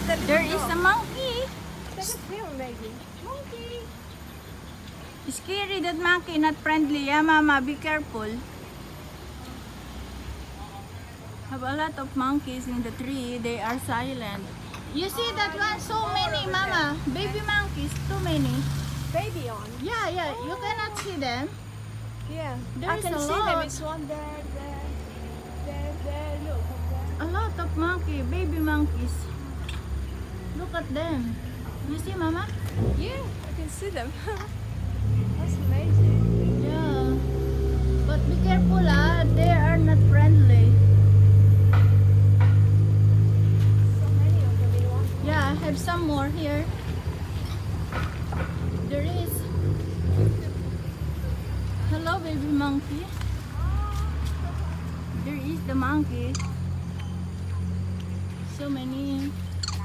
There is a monkey. Take a film, Maggie. Monkey. Scary that monkey, not friendly. Yeah, mama, be careful. Have a lot of monkeys in the tree. They are silent. You see that one? So many, mama. Baby monkeys, too many. Baby on. Yeah, yeah. You cannot see them. Yeah. There I is can a see them. lot. It's one there, there. Look up there. A lot of monkey, baby monkeys. Look at them. You see, mama? Yeah, I can see them. That's amazing. Yeah. But be careful, ah. They are not friendly. So many of them in one. Yeah, I have some more here. There is. Hello, baby monkey. There is the monkey. So many.